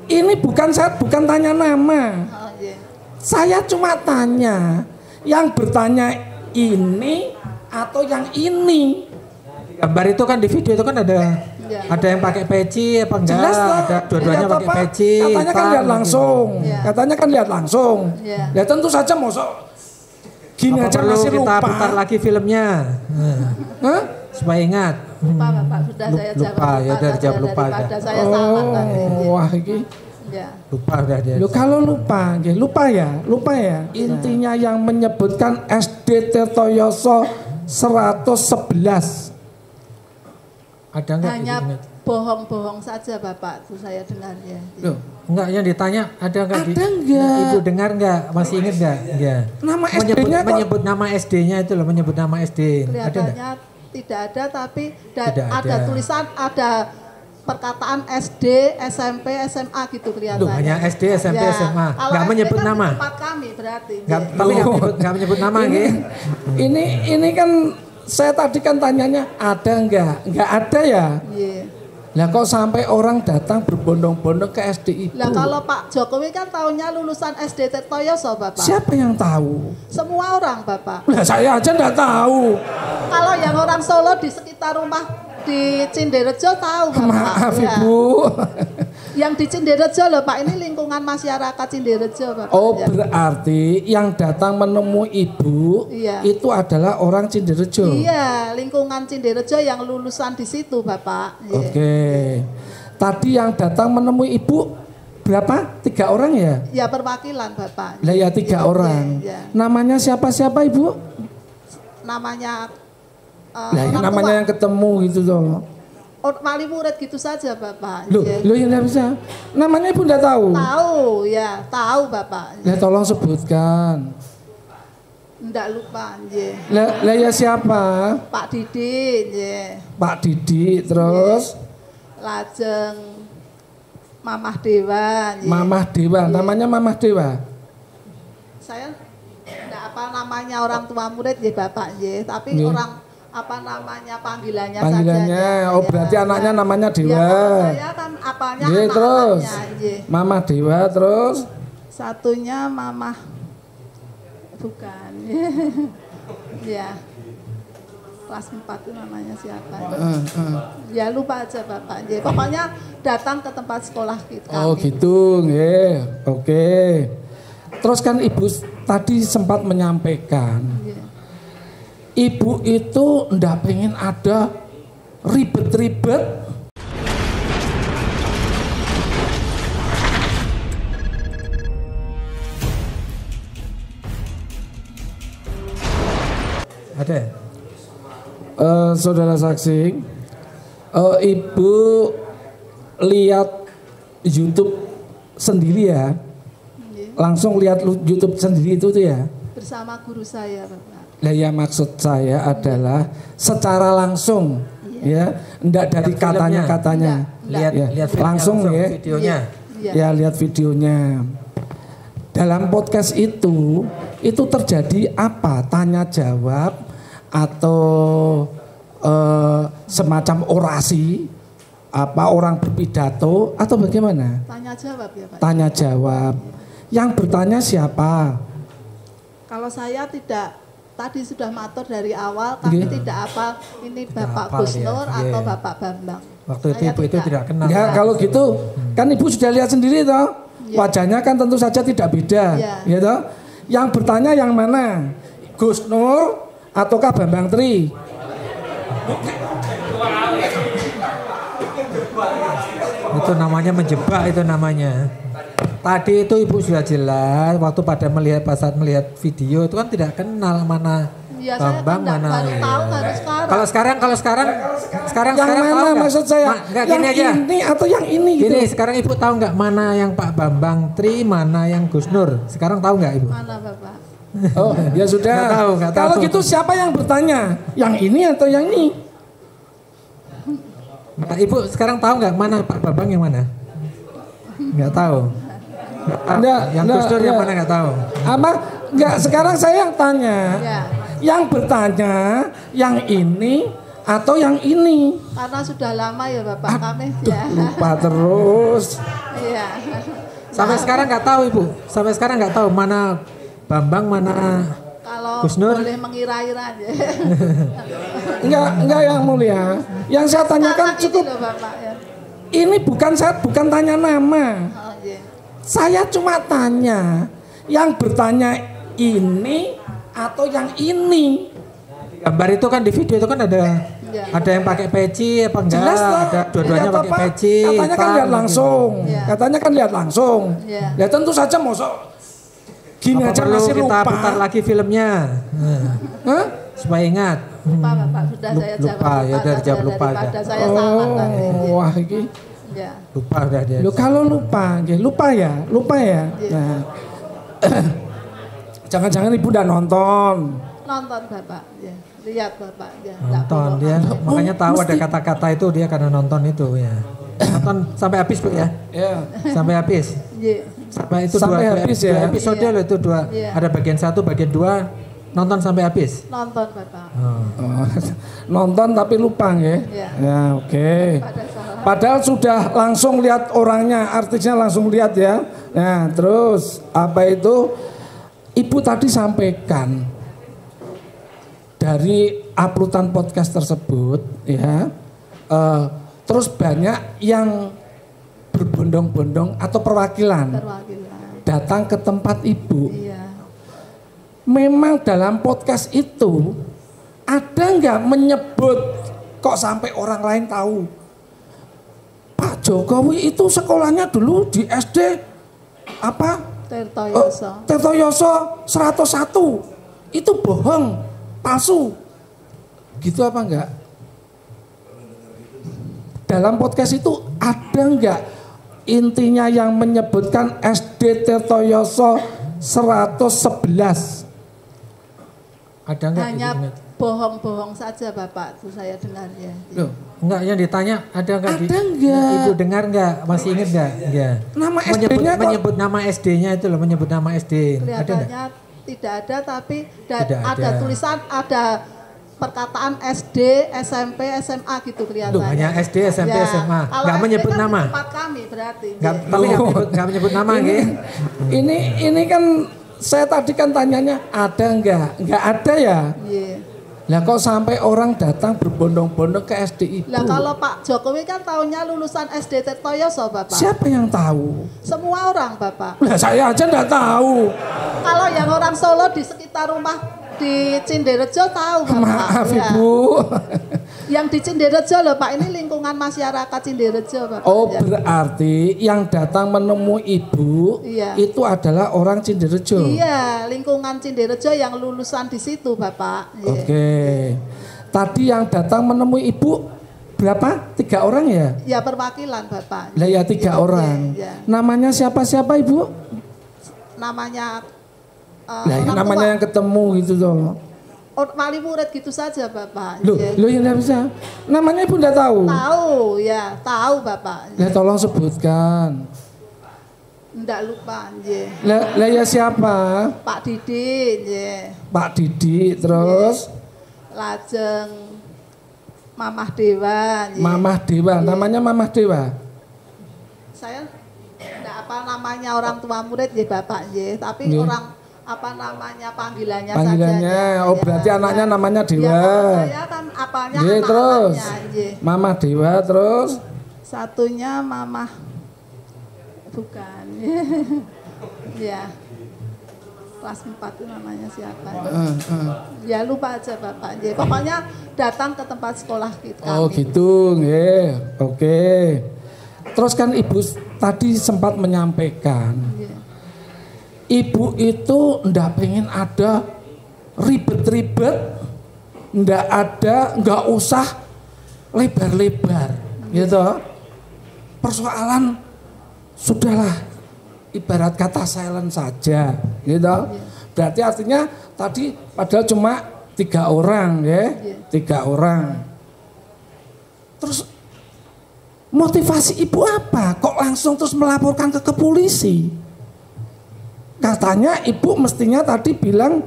Ini saya bukan tanya nama. Oh, iya. Saya cuma tanya yang bertanya ini atau yang ini. Gambar itu kan di video itu kan ada yang pakai peci apa enggak? Jelas ada dua-duanya pakai peci. Katanya kan lihat langsung. Katanya kan lihat langsung. Ya tentu saja mosok gini apa aja perlu masih kita lupa. putar lagi filmnya. Hah? Supaya ingat. Lupa Bapak, sudah saya jawab. Lupa, ya udah dijawab lupa. Daripada saya salah tadi. Wah ini. Ya. Lupa udah dia. Loh, kalau lupa ya. Intinya yang menyebutkan SD Tirtoyoso 111. Ada enggak? Hanya bohong-bohong saja Bapak, itu saya dengar ya. Loh, enggak yang ditanya ada enggak? Ada enggak? Ibu dengar enggak? Masih ingat enggak? Enggak. Nama SD-nya menyebut nama SD-nya itu loh, menyebut nama SD. Kelihatannya tidak ada, tapi Tidak ada ada. tulisan, ada perkataan SD, SMP, SMA gitu kelihatannya. Loh, hanya SD, SMP, SMA. Kalau Enggak SD menyebut kan nama. tempat kami berarti. Enggak, tapi enggak menyebut nama nggih. Ini kan saya tadi kan tanyanya ada enggak? Enggak ada ya? Iya. Lah kok sampai orang datang berbondong-bondong ke SD itu? Lah kalau Pak Jokowi kan tahunnya lulusan SD Tirtoyoso Bapak. Siapa yang tahu? Semua orang Bapak. Lah saya aja enggak tahu. Kalau yang orang Solo di sekitar rumah di Cinderejo tahu Bapak. Maaf Ya. Ibu. Yang di Cinderejo loh Pak, ini lingkungan masyarakat Cinderejo Bapak. Oh Ya. berarti yang datang menemui Ibu itu adalah orang Cinderejo. Iya, lingkungan Cinderejo yang lulusan di situ Bapak. Ya. Oke. Tadi yang datang menemui Ibu berapa? 3 orang ya? Ya perwakilan Bapak. Lah ya 3 orang. Ya. Namanya siapa-siapa Ibu? Namanya Lah ya, namanya yang ketemu gitu loh. wali murid gitu saja Bapak. Loh, Ya. loh yang enggak bisa. Namanya Ibu enggak tahu? Tahu, ya, tahu Bapak. Lah tolong sebutkan. Ndak lupa, nggih. Lah ya siapa? Pak Didi, nggih. Pak Didi terus Lajeng Mamah Dewa, nggih. Mamah Dewa. Namanya Mamah Dewa. Saya ndak apa namanya orang tua murid nggih Bapak, nggih, tapi Nggih. orang apa namanya panggilannya Panggilannya. saja. Oh berarti anaknya namanya Ya, Dewa. kalau saya kan apanya Nggih, terus. anak-anaknya, nggih. Mamah Dewa terus Satunya Mamah bukan. Ya. Kelas 4 itu namanya siapa? Ya lupa aja Bapak. Nggih. Pokoknya datang ke tempat sekolah kita. Oh gitu, nggih. Oke. Terus kan Ibu tadi sempat menyampaikan, Ibu itu ndak pengen ada ribet-ribet. Ada. Saudara saksi, Ibu lihat YouTube sendiri ya? Langsung lihat YouTube sendiri itu tuh ya? Bersama guru saya Bapak. Lah ya maksud saya adalah secara langsung ya, enggak dari Lihat katanya-katanya. Lihat Ya, lihat langsung ya. videonya. Ya lihat videonya. Dalam podcast itu terjadi apa? Tanya jawab atau semacam orasi, apa orang berpidato atau bagaimana? Tanya jawab ya Pak. Tanya jawab. Yang bertanya siapa? Kalau saya tidak, tadi sudah matur dari awal, kami tidak apa ini Bapak hafal Gus dia. Nur atau Bapak Bambang. Waktu itu Saya Ibu itu tidak kenal. Ya kalau gitu kan Ibu sudah lihat sendiri toh. Wajahnya kan tentu saja tidak beda, ya toh. Yang bertanya yang mana? Gus Nur ataukah Bambang Tri? Itu namanya menjebak itu namanya. Tadi itu Ibu sudah jelas waktu pada pas saat melihat video itu kan tidak kenal mana Ya, saya Bambang kan mana. baru tahu baru sekarang. Kalau sekarang Yang mana tahu nggak? maksud saya? Enggak Yang gini aja. ini atau yang ini gitu? Gini, sekarang Ibu tahu nggak mana yang Pak Bambang Tri, mana yang Gus Nur? Sekarang tahu nggak Ibu? Mana Bapak? Oh ya sudah. Nggak tahu. Kalau gitu siapa yang bertanya? Yang ini atau yang ini? Nah, Ibu sekarang tahu nggak mana Pak Bambang yang mana? Nggak tahu. Yang Gus Nur yang mana nggak tahu. Apa? Enggak, sekarang saya yang tanya. Ya. Yang bertanya yang ini atau yang ini? Karena sudah lama ya Bapak kami ya. Lupa terus. Iya. Sampai sekarang nggak tahu Ibu. Sampai sekarang nggak tahu mana Bambang, mana kalau Gus Nur. boleh mengira-ira aja. Enggak yang mulia. Yang saya tanyakan cukup. Loh, Bapak, ya. Ini bukan tanya nama. Oh, iya. Saya cuma tanya, yang bertanya ini atau yang ini. Gambar itu kan di video itu kan ada Ya. ada yang pakai peci apa enggak? Jelas lah. Ada dua-duanya Lihat pakai apa? peci. Katanya kan lihat langsung. Ya. Katanya kan lihat langsung. Ya. Ya tentu saja mosok gini Apa aja perlu masih kita lupa. putar lagi filmnya? Nah, Hah? supaya ingat. Lupa Bapak, sudah saya jawab. Lupa, ya udah dijawab lupa aja. Daripada saya salah tadi. Oh, wah ini. Ya. Lupa udah dia. Lo kalau lupa, lupa ya. Iya. Nah. Jangan-jangan ibu udah nonton. Nonton Bapak, ya. Lihat Bapak, ya. Nonton dia, makanya tahu ada mesti. kata-kata itu dia karena nonton itu ya. Nonton sampai habis Bu ya. Ya. Sampai habis. Iya. Sampai itu Sampai dua habis ya? episode Iya. loh itu dua. Iya. Ada bagian 1, bagian 2 nonton sampai habis. Nonton Bapak. Oh, nonton tapi lupa ya. Iya. Ya, oke. Pada salah. Padahal sudah langsung lihat orangnya, artisnya langsung lihat ya. Nah, terus apa itu? Ibu tadi sampaikan dari uploadan podcast tersebut ya. Terus banyak yang berbondong-bondong atau perwakilan datang ke tempat ibu. Iya. Memang dalam podcast itu ada nggak menyebut kok sampai orang lain tahu? Pak Jokowi itu sekolahnya dulu di SD apa? Tirtoyoso 101. Itu bohong, palsu. Gitu apa enggak? Dalam podcast itu ada enggak intinya yang menyebutkan SD Tirtoyoso 111? Ada enggak? Hanya bohong-bohong saja Bapak, itu saya dengar ya. Loh, enggak yang ditanya ada enggak? Ada enggak? Ibu dengar enggak? Masih ingat enggak? Enggak. Nama SD-nya kok menyebut nama SD-nya itu loh, menyebut nama SD. Kelihatannya tidak ada, tapi Tidak ada ada. tulisan, ada perkataan SD, SMP, SMA gitu kelihatannya. Loh, hanya SD, SMP, SMA. Kalau Enggak SD menyebut kan nama. di tempat kami berarti. Enggak, tapi enggak menyebut nama nggih. ini kan saya tadi kan tanyanya ada enggak? Enggak ada ya? Iya. Lah kok sampai orang datang berbondong-bondong ke SD ibu? Lah kalau Pak Jokowi kan tahunnya lulusan SD Tirtoyoso Bapak. Siapa yang tahu? Semua orang Bapak. Lah saya aja enggak tahu. Kalau yang orang Solo di sekitar rumah di Cinderejo tahu Bapak. Maaf Ya. Ibu. Yang di Cinderejo loh Pak, ini lingkungan masyarakat Cinderejo Bapak. Oh Ya. berarti yang datang menemui ibu Iya. itu adalah orang Cinderejo. Iya, lingkungan Cinderejo yang lulusan di situ Bapak. Iya. Oke. Tadi yang datang menemui ibu berapa? 3 orang ya? Ya perwakilan Bapak. Lah ya 3 Iya, orang. iya. Namanya siapa-siapa ibu? Namanya Lah ya, orang namanya tua, yang ketemu gitu toh. wali murid gitu saja Bapak. Loh, Iya. loh yang enggak bisa. Namanya ibu enggak tahu. Tahu ya, tahu Bapak. Ya tolong sebutkan. Ndak lupa nggih. Lah ya siapa? Pak Didi nggih. Pak Didi terus Lajeng Mamah Dewa nggih. Mamah Dewa. Namanya Mamah Dewa. Saya ndak apa namanya orang tua murid nggih Bapak nggih, tapi Nggih. orang apa namanya panggilannya Panggilannya. saja. Oh berarti anaknya namanya Dewa. Ya, saya kan apanya Nggih, terus. anak-anaknya nggih. Mamah Dewa terus Satunya Mamah bukan. Ya. Kelas 4 itu namanya siapa? Ya lupa aja Bapak. Ya, pokoknya datang ke tempat sekolah kita. Oh gitu, nggih. Oke. Terus kan Ibu tadi sempat menyampaikan, Ya. Ibu itu ndak pengen ada ribet-ribet, ndak usah lebar-lebar, gitu. Persoalan sudahlah, ibarat kata silent saja, gitu. Berarti artinya tadi padahal cuma 3 orang, ya, 3 orang. Terus motivasi ibu apa? Kok langsung terus melaporkan ke polisi? Katanya ibu mestinya tadi bilang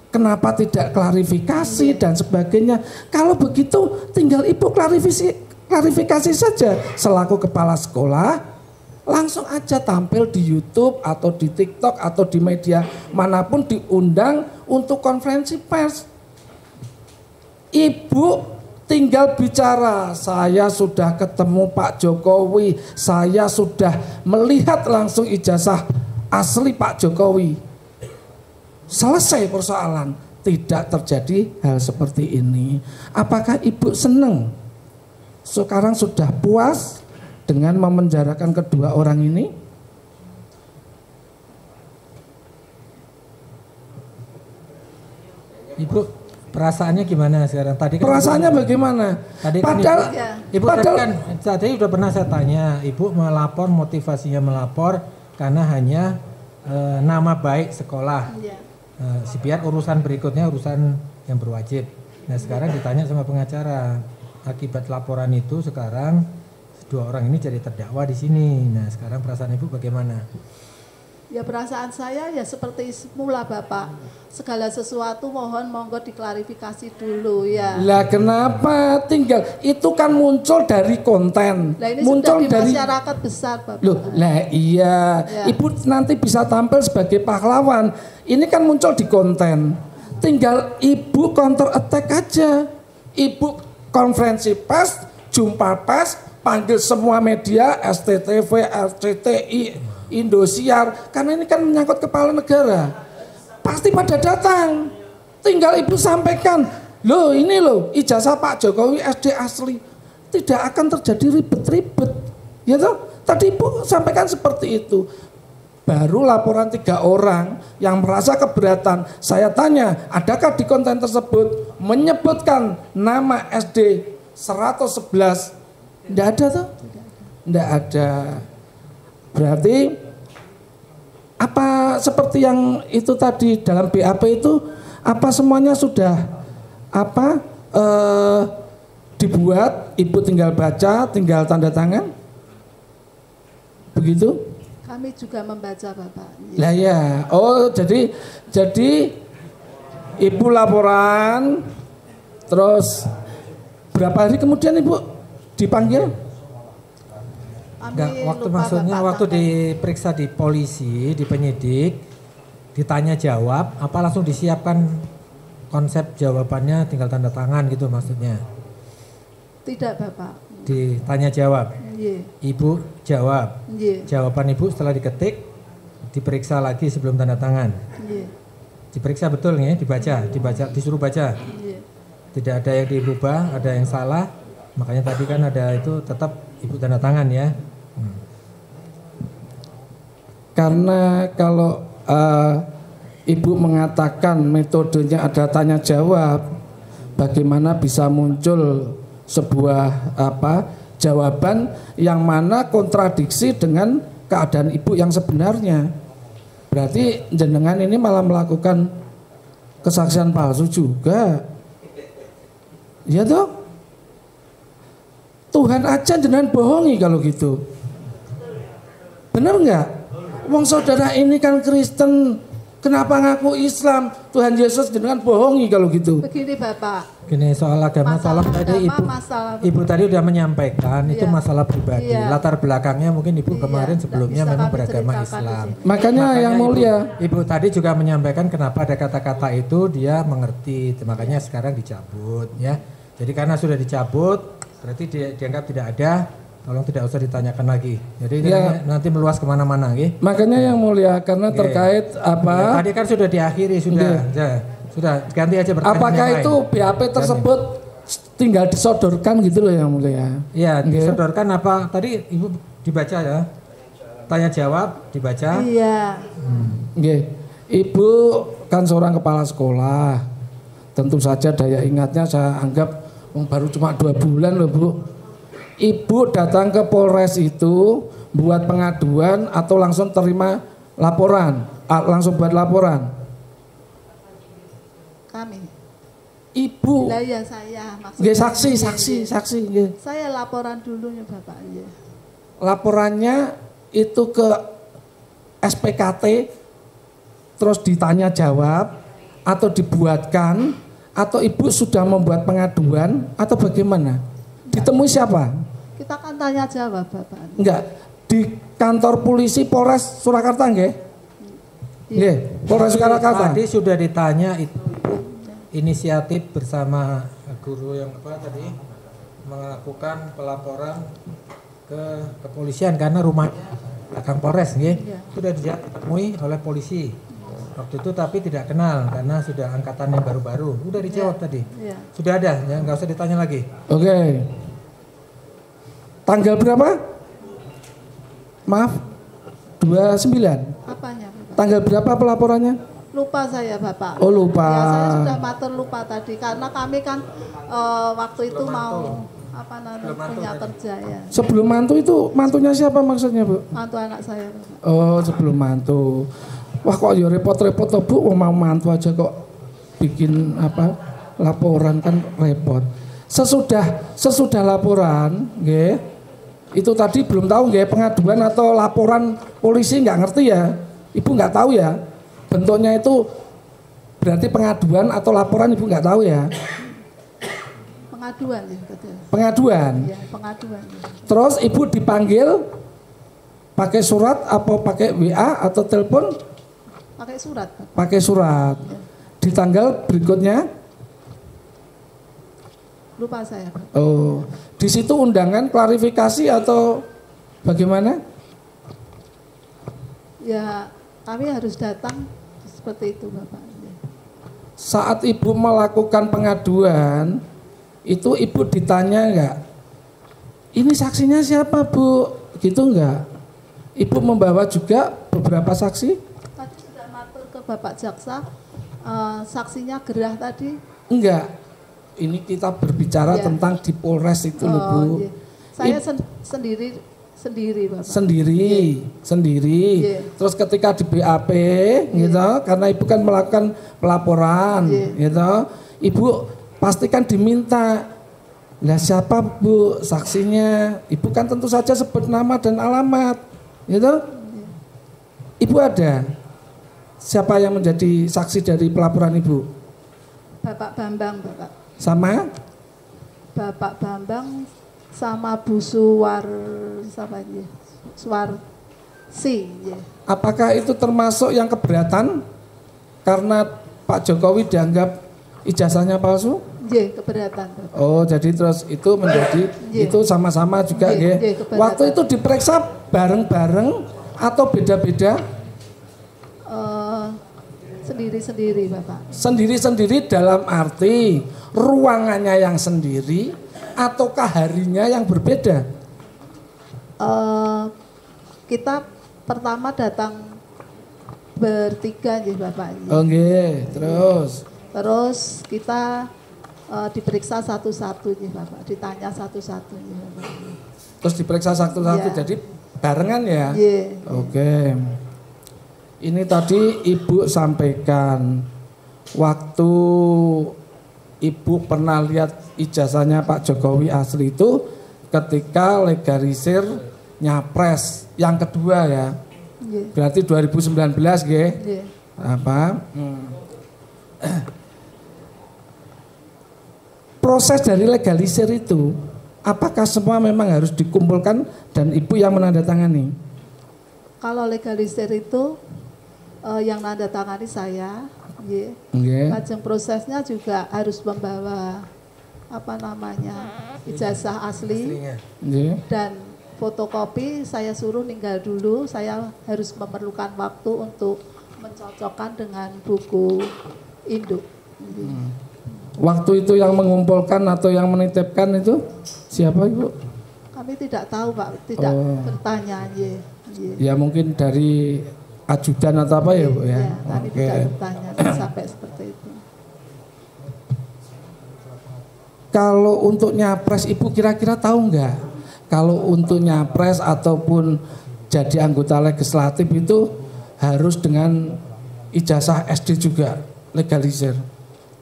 kenapa tidak klarifikasi dan sebagainya. Kalau begitu tinggal ibu klarifikasi saja selaku kepala sekolah. langsung aja tampil di YouTube atau di TikTok atau di media manapun, diundang untuk konferensi pers. Ibu tinggal bicara, saya sudah ketemu Pak Jokowi, saya sudah melihat langsung ijazah asli Pak Jokowi. Selesai persoalan, tidak terjadi hal seperti ini. Apakah ibu senang? Sekarang sudah puas dengan memenjarakan kedua orang ini? Ibu perasaannya gimana sekarang? Tadi kan Perasaannya bagaimana? Tadi kan Padahal, ibu tadi udah pernah saya tanya, ibu melapor, motivasinya melapor karena hanya nama baik sekolah. Biar urusan berikutnya urusan yang berwajib. Nah sekarang ditanya sama pengacara, akibat laporan itu sekarang dua orang ini jadi terdakwa di sini. Nah sekarang perasaan ibu bagaimana? Ya perasaan saya ya seperti semula Bapak. Segala sesuatu mohon monggo diklarifikasi dulu ya. Lah kenapa tinggal? Itu kan muncul dari konten. Lah ini muncul sudah di dari masyarakat besar Bapak. Loh, lah iya. Ya. Ibu nanti bisa tampil sebagai pahlawan. Ini kan muncul di konten. Tinggal ibu counter attack aja. Ibu konferensi pers, jumpa pers, panggil semua media, STTV, RCTI, Indosiar, karena ini kan menyangkut kepala negara. Pasti pada datang. Tinggal ibu sampaikan, loh ini loh ijazah Pak Jokowi SD asli. Tidak akan terjadi ribet-ribet. Ya toh? Tadi ibu sampaikan seperti itu. Baru laporan 3 orang yang merasa keberatan. Saya tanya, adakah di konten tersebut menyebutkan nama SD 111? Tidak ada toh? Tidak ada. Berarti apa seperti yang itu tadi dalam BAP itu apa semuanya sudah dibuat, ibu tinggal baca, tinggal tanda tangan, begitu? Kami juga membaca Bapak. Lah ya, oh jadi ibu laporan, terus berapa hari kemudian ibu dipanggil? Enggak, waktu diperiksa di polisi, di penyidik, ditanya jawab, apa langsung disiapkan konsep jawabannya tinggal tanda tangan gitu maksudnya? Tidak Bapak. Ditanya jawab, ibu jawab, jawaban ibu setelah diketik, diperiksa lagi sebelum tanda tangan. Diperiksa betul nih, dibaca, disuruh baca. Tidak ada yang dirubah, ada yang salah, makanya tadi kan ada itu tetap ibu tanda tangan ya. Karena kalau ibu mengatakan metodenya ada tanya jawab, bagaimana bisa muncul sebuah jawaban yang mana kontradiksi dengan keadaan ibu yang sebenarnya? Berarti jenengan ini malah melakukan kesaksian palsu juga. Ya toh? Tuhan aja jenengan bohongi kalau gitu. Benar nggak? Wong saudara ini kan Kristen, kenapa ngaku Islam? Tuhan Yesus jenengan bohongi kalau gitu. Begini Bapak. Gini soal agama, tolong tadi ibu tadi udah menyampaikan itu masalah pribadi. Latar belakangnya mungkin ibu kemarin sebelumnya memang beragama Islam. Makanya yang mulia, ibu tadi juga menyampaikan kenapa ada kata-kata itu dia mengerti. Makanya sekarang dicabut ya. Jadi karena sudah dicabut berarti dianggap tidak ada. Tolong tidak usah ditanyakan lagi. Jadi nanti meluas kemana-mana, gitu. Makanya yang mulia karena terkait apa? Ya, tadi kan sudah diakhiri sudah. Sudah ganti aja pertanyaan. Apakah itu BAP tersebut tinggal disodorkan gitu loh yang mulia? Iya, disodorkan apa? Tadi ibu dibaca ya. Tanya jawab dibaca. Iya. Ibu kan seorang kepala sekolah. Tentu saja daya ingatnya saya anggap baru cuma 2 bulan loh Bu. Ibu datang ke Polres itu buat pengaduan atau langsung terima laporan? Langsung buat laporan? Kami. Ibu. Lah ya saya maksudnya. Saksi. Saya laporan dulu ya Bapak. Laporannya itu ke SPKT terus ditanya jawab atau dibuatkan atau ibu sudah membuat pengaduan atau bagaimana? Ditemui siapa? Kita kan tanya jawab Bapak. Enggak. di kantor polisi Polres Surakarta nggih? Nggih, Polres Surakarta. Tadi sudah ditanya itu inisiatif bersama guru yang apa tadi melakukan pelaporan ke kepolisian karena rumahnya belakang Polres nggih. Sudah ditemui oleh polisi. Waktu itu tapi tidak kenal karena sudah angkatan yang baru-baru. Udah dijawab tadi. Sudah ada, ya nggak usah ditanya lagi. Oke. Tanggal berapa? Maaf. 29. Apanya, Bapak? Tanggal berapa pelaporannya? Lupa saya, Bapak. Oh, lupa. Ya, saya sudah matur lupa tadi karena kami kan waktu itu mau apa namanya punya kerja ya. Sebelum mantu itu mantunya siapa maksudnya, Bu? Mantu anak saya, Bapak. Oh, sebelum mantu. Wah, kok ya repot-repot toh, Bu, mau mantu aja kok bikin apa? Laporan kan repot. Sesudah laporan, nggih. Itu tadi belum tahu nggih pengaduan atau laporan polisi nggak ngerti ya. Ibu nggak tahu ya. Bentuknya itu berarti pengaduan atau laporan Ibu nggak tahu ya. Pengaduan ya, betul. Pengaduan. Ya, pengaduan. Terus Ibu dipanggil pakai surat apa pakai WA atau telepon? Pakai surat, Bapak. Pakai surat. Ya. Di tanggal berikutnya? Lupa saya, Bapak. Oh, di situ undangan klarifikasi atau bagaimana? Ya, kami harus datang seperti itu, Bapak. Ya. Saat Ibu melakukan pengaduan, itu Ibu ditanya enggak? Ini saksinya siapa, Bu? Gitu enggak? Ibu membawa juga beberapa saksi? Tadi sudah matur ke Bapak Jaksa, saksinya gerah tadi. Enggak. Ini kita berbicara tentang di Polres itu loh, Bu. Iya. Saya sendiri, Bapak. Sendiri. Terus ketika di BAP, gitu, karena Ibu kan melakukan pelaporan, gitu. Ibu pastikan diminta. Lah siapa, Bu, saksinya? Ibu kan tentu saja sebut nama dan alamat, gitu. Ibu ada. Siapa yang menjadi saksi dari pelaporan Ibu? Bapak Bambang, Bapak. Sama? Bapak Bambang sama Bu Suwarsi. Ya. Apakah itu termasuk yang keberatan karena Pak Jokowi dianggap ijazahnya palsu? Iya, keberatan, Bapak. Oh, jadi terus itu menjadi itu sama-sama juga ya. Waktu itu diperiksa bareng-bareng atau beda-beda? Sendiri-sendiri, Bapak. Sendiri-sendiri dalam arti ruangannya yang sendiri ataukah harinya yang berbeda? Kita pertama datang bertiga ya, Bapak. Oke, terus? Terus kita diperiksa satu-satu ya, Bapak. Ditanya satu-satu ya, Bapak. Terus diperiksa satu-satu, jadi barengan ya? Iya. Oke. Ini tadi Ibu sampaikan waktu Ibu pernah lihat ijazahnya Pak Jokowi asli itu ketika legalisir nyapres yang kedua ya. Berarti 2019 nggih. Apa? Proses dari legalisir itu apakah semua memang harus dikumpulkan dan Ibu yang menandatangani? Kalau legalisir itu yang nandatangani saya, lajeng prosesnya juga harus membawa apa namanya ijazah asli dan fotokopi. Saya suruh ninggal dulu, saya harus memerlukan waktu untuk mencocokkan dengan buku induk. Waktu itu yang mengumpulkan atau yang menitipkan itu siapa, Ibu? Kami tidak tahu, Pak, tidak bertanya. Ya mungkin dari ajudan atau apa ya, Bu ya? Kami tidak bertanya sampai seperti itu. Kalau untuk nyapres Ibu kira-kira tahu nggak? Kalau untuk nyapres ataupun jadi anggota legislatif itu harus dengan ijazah SD juga legalisir?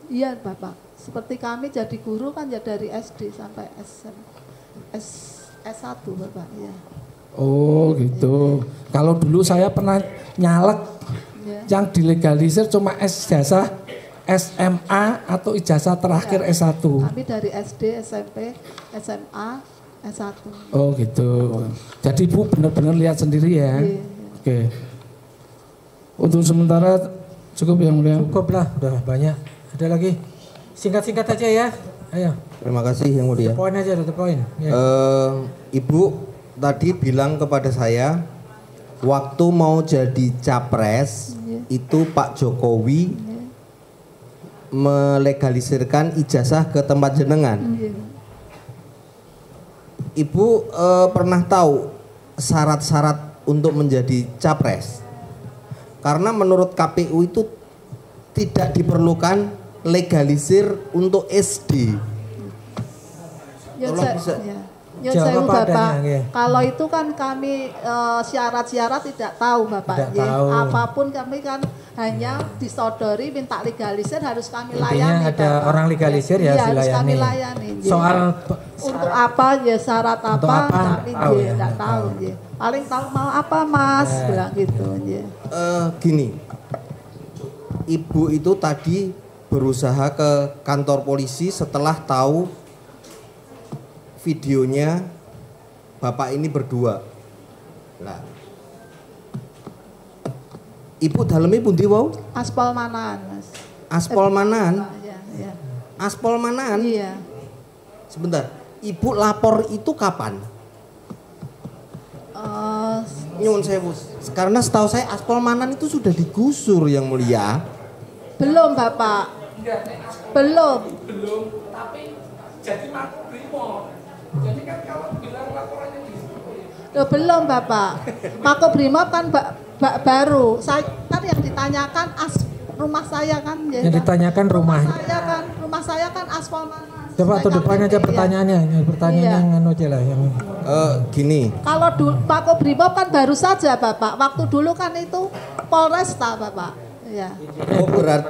Iya, Bapak. Seperti kami jadi guru kan ya dari SD sampai S1, Bapak. Ya. Oh gitu. Kalau dulu saya pernah nyalek yang dilegalisir cuma ijazah SMA atau ijazah terakhir S1. Kami dari SD, SMP, SMA S1. Oh gitu. Jadi Ibu benar-benar lihat sendiri ya? Iya. Oke. Untuk sementara cukup yang mulia. Cukup lah, udah banyak. Ada lagi? Singkat-singkat aja ya. Ayo. Terima kasih yang mulia. Poin aja, the poin. Ya. Ibu tadi bilang kepada saya waktu mau jadi capres itu Pak Jokowi melegalisirkan ijazah ke tempat jenengan. Ibu pernah tahu syarat-syarat untuk menjadi capres? Karena menurut KPU itu tidak diperlukan legalisir untuk SD. Tolong bisa. Ya Jawab saya apa Bapak, adanya, ya. kalau itu kan kami syarat-syarat tidak tahu Bapak. Tidak Ya, tahu. apapun kami kan hanya disodori minta legalisir harus kami Intinya layani. ada Bapak. orang legalisir ya Iya, harus dilayani. kami layani. Ya. Soal Untuk apa ya syarat Untuk apa, apa? kami Tahu ya, tidak nggak tahu. tahu. Ya. Paling tahu mau apa Mas, Ya. bilang gitu. Ya. Gini, Ibu itu tadi berusaha ke kantor polisi setelah tahu videonya Bapak ini berdua. Nah, Ibu dalamnya pundi wau? Aspal manaan Mas. Aspol manan, Ya, ya. aspol manan. Iya. Sebentar, Ibu lapor itu kapan? Nyuwun sewu. Karena setahu saya aspol manan itu sudah digusur yang mulia. Belum Bapak. Belum. Tapi jadi Makobrimob. Jadi kan kalau bilang laporannya di Loh, belum Bapak. Makobrimob kan baru. Saya kan yang ditanyakan rumah saya kan. Ya, yang ditanyakan rumah. Rumah saya kan aspal mana? Coba tuh depan aja pertanyaannya. Pertanyaannya yang anu aja lah yang Gini, Kalau Makobrimob kan baru saja Bapak. Waktu dulu kan itu Polresta Bapak. Ya. oh berarti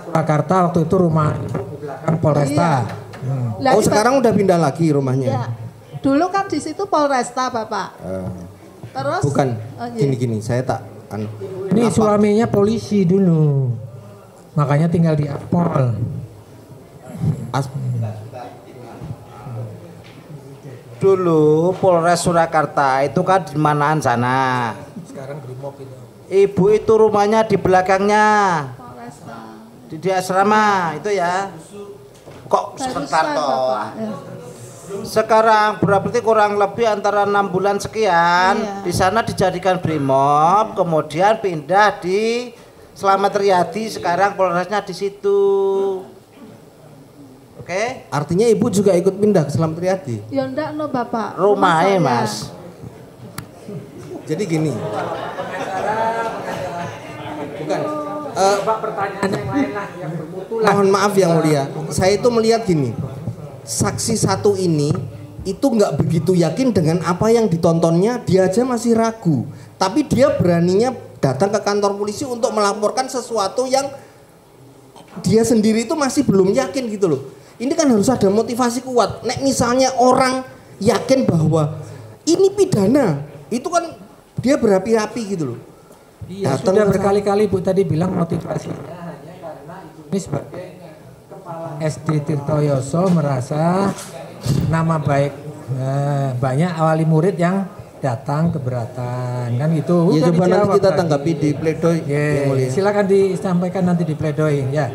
Surakarta waktu itu rumah di belakang Polresta. Lah, oh sekarang udah pindah lagi rumahnya. Ya. Dulu kan di situ Polresta Bapak. Terus Bukan, iya. gini-gini saya tak anu. Ini Apa? suaminya polisi dulu. Makanya tinggal di Apol. Dulu Polres Surakarta itu kan di manaan sana. Sekarang Brimob itu. Ibu itu rumahnya di belakangnya Polresta. di asrama itu ya. Kok sebentar Barusan, toh. Bapak. Ya. Sekarang berarti kurang lebih antara 6 bulan sekian. Iya. Di sana dijadikan Brimob, kemudian pindah di Slamet Riyadi, sekarang Polresnya di situ. Oke? Artinya Ibu juga ikut pindah ke Slamet Riyadi. Ya enggak no Bapak. Rumahnya saya. Mas. Jadi gini. Bukan. Pertanyaan yang lain lah yang bermutu Mohon maaf yang mulia. Saya itu melihat gini. Saksi satu ini itu nggak begitu yakin dengan apa yang ditontonnya, dia aja masih ragu. Tapi dia beraninya datang ke kantor polisi untuk melaporkan sesuatu yang dia sendiri itu masih belum yakin gitu loh. Ini kan harus ada motivasi kuat. Nek misalnya orang yakin bahwa ini pidana, itu kan dia berapi-api gitu loh. Iya, Datang sudah ke berkali-kali Bu tadi bilang motivasinya hanya karena Ibu ini sebagai kepala SD Tirtoyoso merasa nama baik banyak wali murid yang datang keberatan kan gitu. Ya Udah coba nanti dijawab kita tadi. tanggapi di pledoi yang mulia. Silakan disampaikan nanti di pledoi ya.